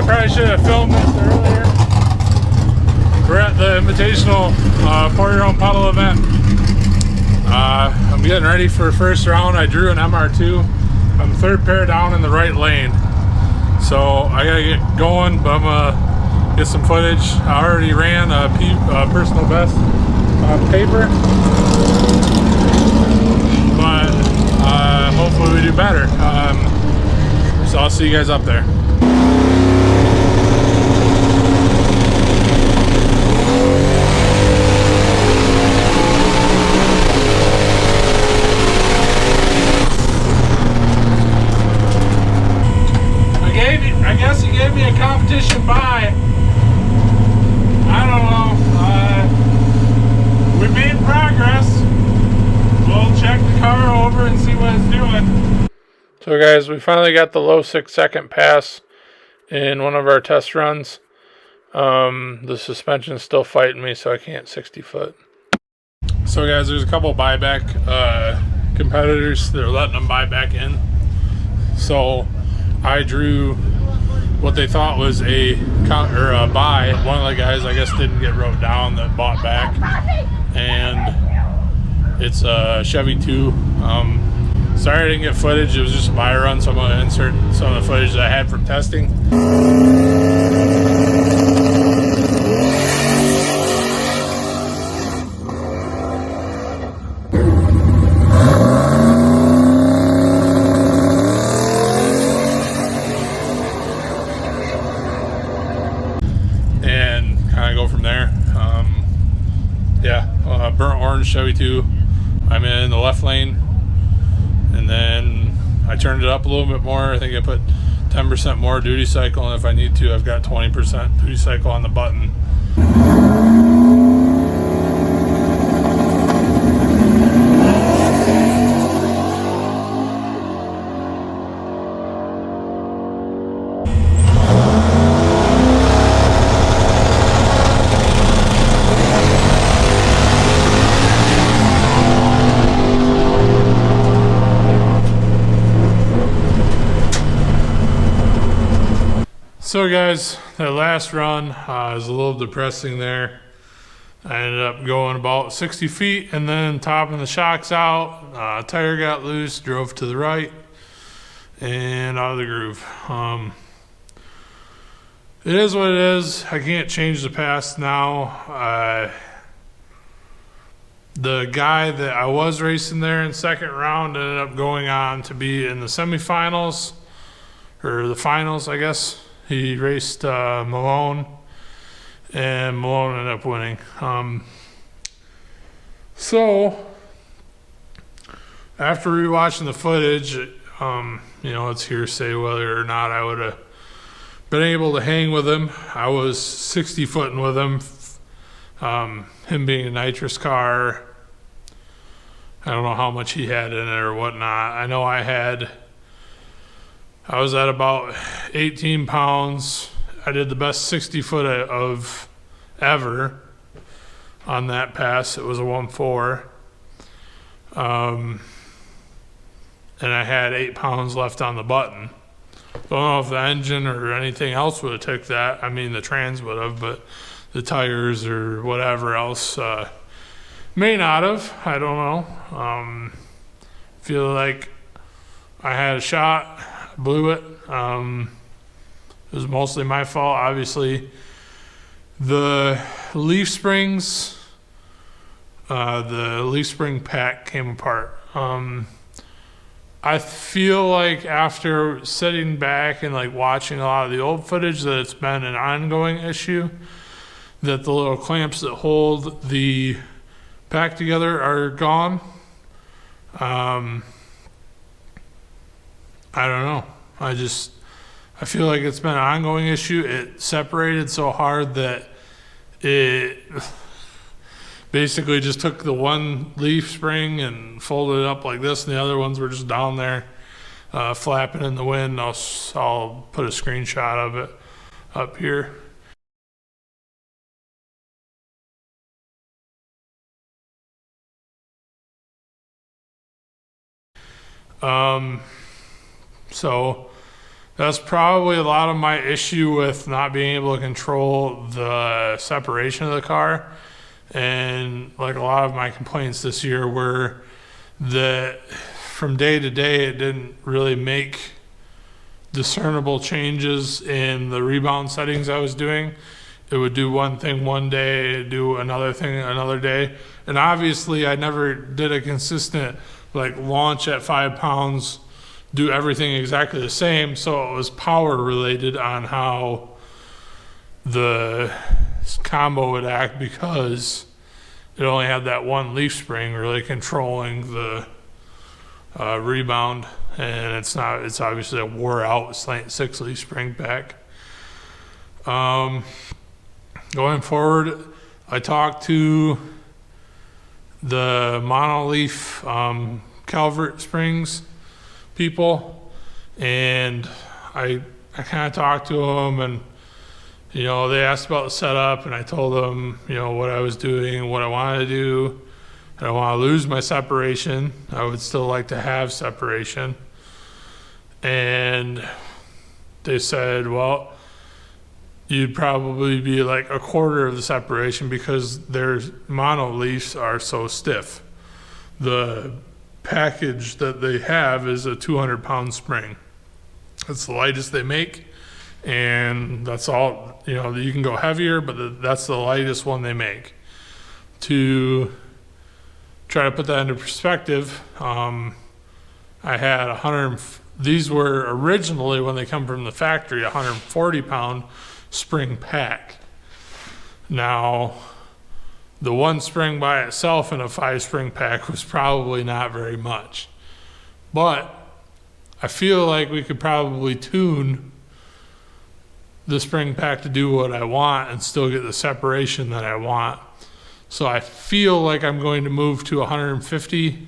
probably should have filmed this earlier. We're at the Invitational Pour Your Own Puddle event. I'm getting ready for first round. I drew an MR2. I'm third pair down in the right lane. So I gotta get going, but I'm gonna get some footage. I already ran a personal best paper, but hopefully we do better. So I'll see you guys up there. I guess he gave me a competition buy. I don't know. We made progress. We'll check the car over and see what it's doing. So guys, we finally got the low 6-second pass in one of our test runs. The suspension's still fighting me, so I can't 60 foot. So guys, there's a couple buyback competitors that are letting them buy back in. So I drew what they thought was a buy. One of the guys, I guess, didn't get wrote down that bought back, and it's a Chevy 2. Sorry I didn't get footage. It was just a buy run, so I'm going to insert some of the footage that I had from testing. Burnt orange Chevy 2. I'm in the left lane, and then I turned it up a little bit more. I think I put 10% more duty cycle, and if I need to, I've got 20% duty cycle on the button. So guys, that last run was a little depressing there. I ended up going about 60 feet and then topping the shocks out. Tire got loose, drove to the right and out of the groove. It is what it is. I can't change the past now. The guy that I was racing there in second round ended up going on to be in the semifinals, or the finals, I guess. He raced Malone, and Malone ended up winning. So after rewatching the footage, it's hearsay whether or not I would have been able to hang with him. I was 60 footing with him. Him being a nitrous car, I don't know how much he had in it or whatnot. I know I was at about 18 pounds. I did the best 60 foot of ever on that pass. It was a 1.4. And I had 8 pounds left on the button. Don't know if the engine or anything else would have took that. I mean, the trans would have, but the tires or whatever else may not have. I don't know. Feel like I had a shot. Blew it. It was mostly my fault. Obviously, the leaf springs, the leaf spring pack came apart. I feel like after sitting back and like watching a lot of the old footage that it's been an ongoing issue, that the little clamps that hold the pack together are gone. I don't know. I feel like it's been an ongoing issue. It separated so hard that it basically just took the one leaf spring and folded it up like this, and the other ones were just down there flapping in the wind. I'll put a screenshot of it up here. So That's probably a lot of my issue with not being able to control the separation of the car. And like a lot of my complaints this year were that from day to day, it didn't really make discernible changes in the rebound settings I was doing. It would do one thing one day, do another thing another day. And obviously I never did a consistent like launch at 5 pounds, do everything exactly the same. So it was power related on how the combo would act, because it only had that one leaf spring really controlling the rebound, and it's obviously a wore out 6 leaf spring pack. Going forward, I talked to the monoleaf Calvert Springs people, and I kind of talked to them, and they asked about the setup, and I told them what I was doing, what I wanted to do. I don't want to lose my separation. I would still like to have separation. And they said, well, you'd probably be like a quarter of the separation because their monoleafs are so stiff. The package that they have is a 200-pound spring. It's the lightest they make, and that's all. You can go heavier, but that's the lightest one they make. To try to put that into perspective, I had 100. These were originally, when they come from the factory, 140-pound spring pack. Now, the one spring by itself in a 5-spring pack was probably not very much, but I feel like we could probably tune the spring pack to do what I want and still get the separation that I want. So I feel like I'm going to move to 150.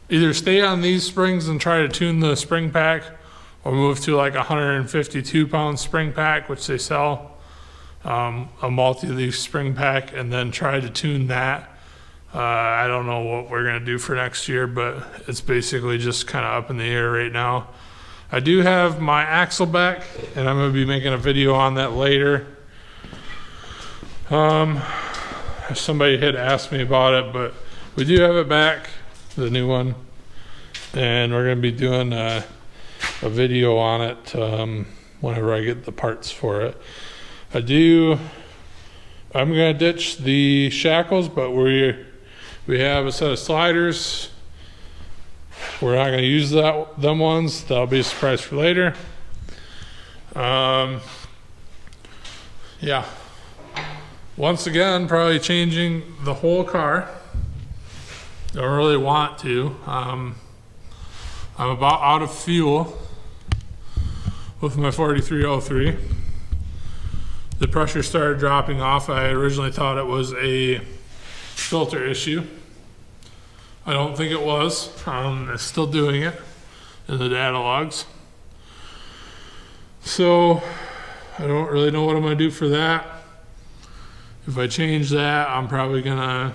Either stay on these springs and try to tune the spring pack, or move to like a 152-pound spring pack, which they sell, a multi-leaf spring pack, and then try to tune that. I don't know what we're going to do for next year, but it's basically just kind of up in the air right now. I do have my axle back, and I'm going to be making a video on that later. Somebody had asked me about it, but we do have it back, the new one, and we're going to be doing a video on it whenever I get the parts for it. I'm going to ditch the shackles, but we have a set of sliders. We're not going to use them ones. That'll be a surprise for later. Yeah. Once again, probably changing the whole car. Don't really want to. I'm about out of fuel with my 4303. The pressure started dropping off. I originally thought it was a filter issue. I don't think it was. It's still doing it in the data logs. So I don't really know what I'm going to do for that. If I change that, I'm probably going to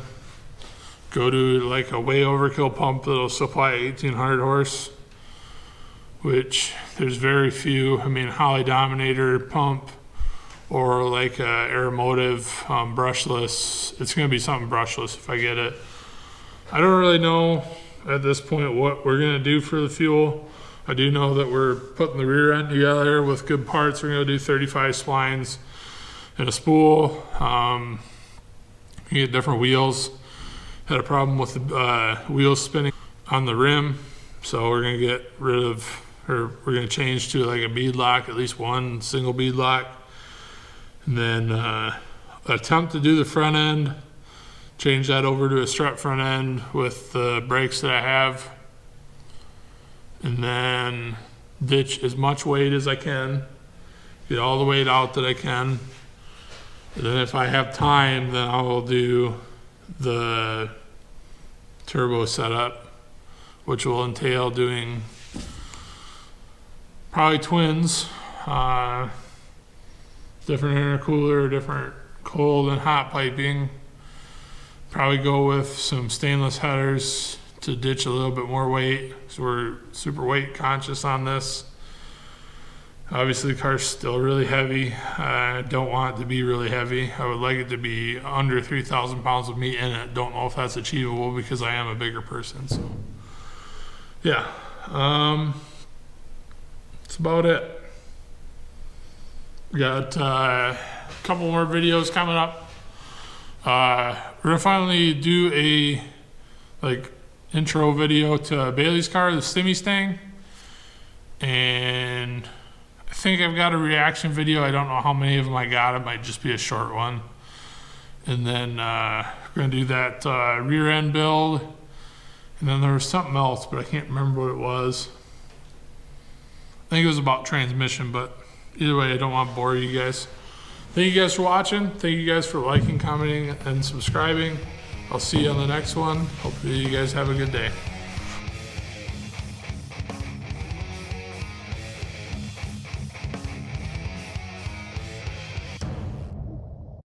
go to like a way overkill pump that'll supply 1800 horse, which there's very few. I mean, Holly Dominator pump or like a Aeromotive brushless. It's going to be something brushless if I get it. I don't really know at this point what we're going to do for the fuel. I do know that we're putting the rear end together with good parts. We're going to do 35 splines and a spool. You get different wheels. Had a problem with the wheels spinning on the rim, so we're going to get rid of, or we're going to change to like a bead lock, at least one single bead lock, and then attempt to do the front end, change that over to a strut front end with the brakes that I have, and then ditch as much weight as I can, get all the weight out that I can, and then if I have time, then I will do the turbo setup, which will entail doing probably twins, different intercooler, different cold and hot piping. Probably go with some stainless headers to ditch a little bit more weight, because we're super weight conscious on this. Obviously the car's still really heavy. I don't want it to be really heavy. I would like it to be under 3,000 pounds of meat in it. Don't know if that's achievable because I am a bigger person. So yeah, that's about it. We got a couple more videos coming up. We're gonna finally do a intro video to Bailey's car, the Stimmy Stang, and I think I've got a reaction video. I don't know how many of them I got. It might just be a short one. And then we're gonna do that rear end build. And then there was something else, but I can't remember what it was. I think it was about transmission, but either way, I don't want to bore you guys. Thank you guys for watching. Thank you guys for liking, commenting, and subscribing. I'll see you on the next one. Hopefully you guys have a good day.